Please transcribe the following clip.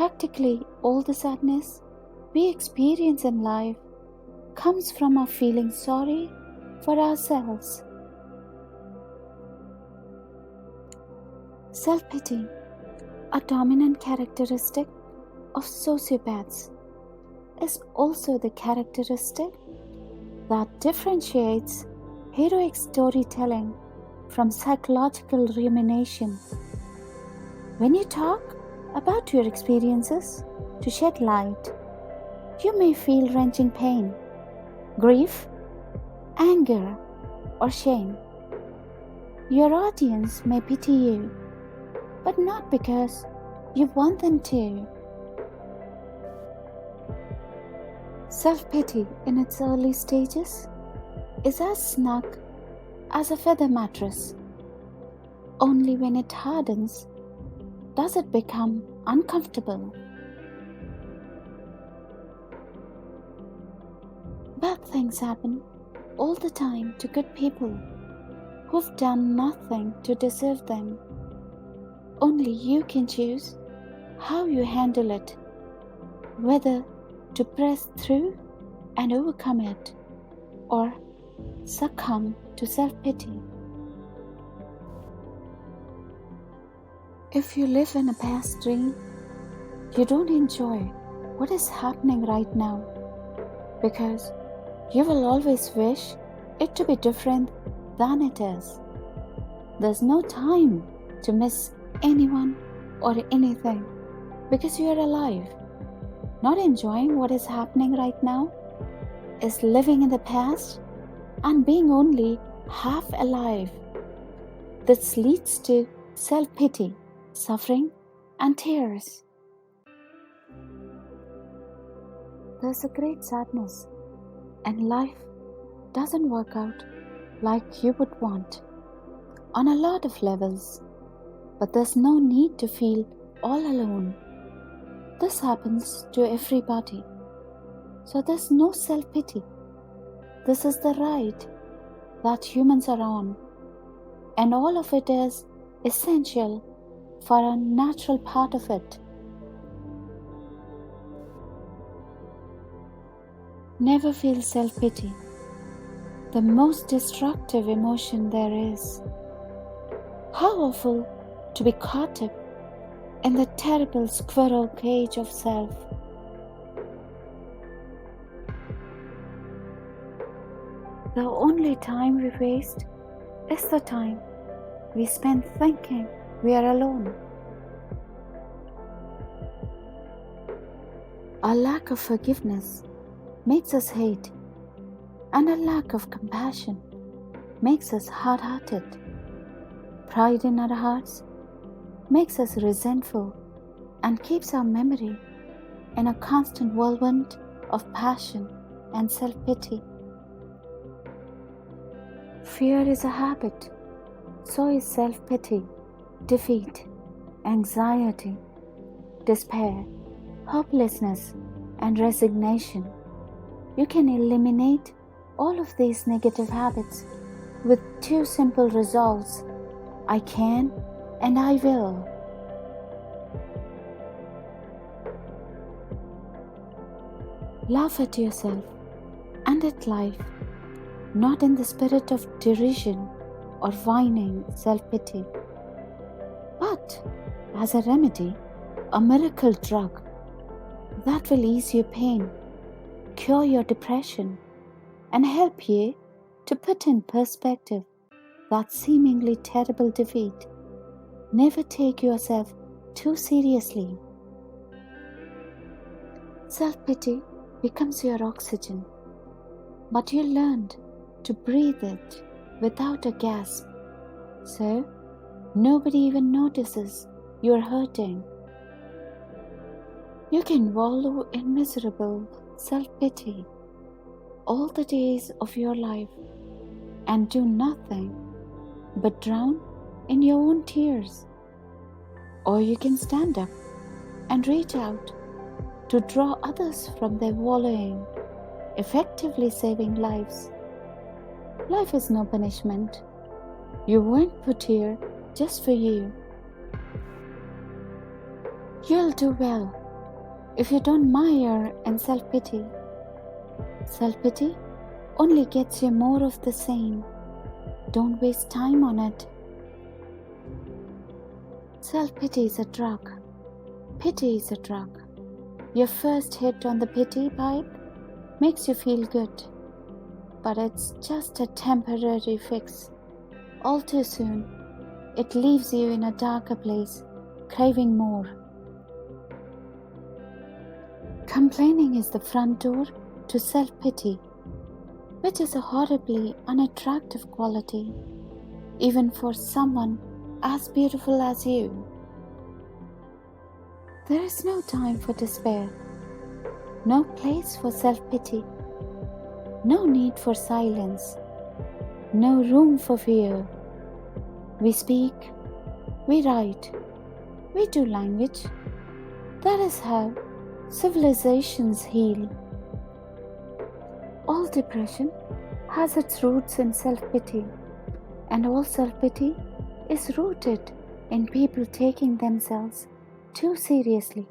Practically all the sadness we experience in life comes from our feeling sorry for ourselves. Self-pity, a dominant characteristic of sociopaths, is also the characteristic that differentiates heroic storytelling from psychological rumination. When you talk about your experiences to shed light, you may feel wrenching pain, grief, anger, or shame. Your audience may pity you, but not because you want them to. Self-pity in its early stages is as snug as a feather mattress. Only when it hardens does it become uncomfortable. Bad things happen all the time to good people who've done nothing to deserve them. Only you can choose how you handle it, whether to press through and overcome it, or succumb to self-pity. If you live in a past dream, you don't enjoy what is happening right now, because you will always wish it to be different than it is. There's no time to miss anyone or anything, because you are alive. Not enjoying what is happening right now is living in the past and being only half alive. This leads to self-pity, suffering, and tears. There's a great sadness, and life doesn't work out like you would want on a lot of levels, but there's no need to feel all alone. This happens to everybody, so there's no self-pity. This is the ride that humans are on, and all of it is essential for a natural part of it. Never feel self-pity, the most destructive emotion there is. How awful to be caught up in the terrible squirrel cage of self. The only time we waste is the time we spend thinking we are alone. Our lack of forgiveness makes us hate, and a lack of compassion makes us hard-hearted. Pride in our hearts makes us resentful and keeps our memory in a constant whirlwind of passion and self-pity. Fear is a habit, so is self-pity, defeat, anxiety, despair, hopelessness, and resignation. You can eliminate all of these negative habits with two simple resolves: I can and I will. Laugh at yourself and at life, not in the spirit of derision or whining self-pity, but as a remedy, a miracle drug that will ease your pain, cure your depression, and help you to put in perspective that seemingly terrible defeat. Never take yourself too seriously. Self-pity becomes your oxygen, but you learned to breathe it without a gasp, so nobody even notices you're hurting. You can wallow in miserable self-pity all the days of your life and do nothing but drown in your own tears. Or you can stand up and reach out to draw others from their wallowing, effectively saving lives. Life is no punishment. You weren't put here just for you. You'll do well if you don't mire in self-pity. Self-pity only gets you more of the same. Don't waste time on it. Self-pity is a drug. Pity is a drug. Your first hit on the pity pipe makes you feel good, but it's just a temporary fix. All too soon, it leaves you in a darker place, craving more. Complaining is the front door to self-pity, which is a horribly unattractive quality, even for someone as beautiful as you. There is no time for despair, no place for self-pity, no need for silence, no room for fear. We speak, we write, we do language. That is how civilizations heal. All depression has its roots in self-pity, and all self-pity is rooted in people taking themselves too seriously.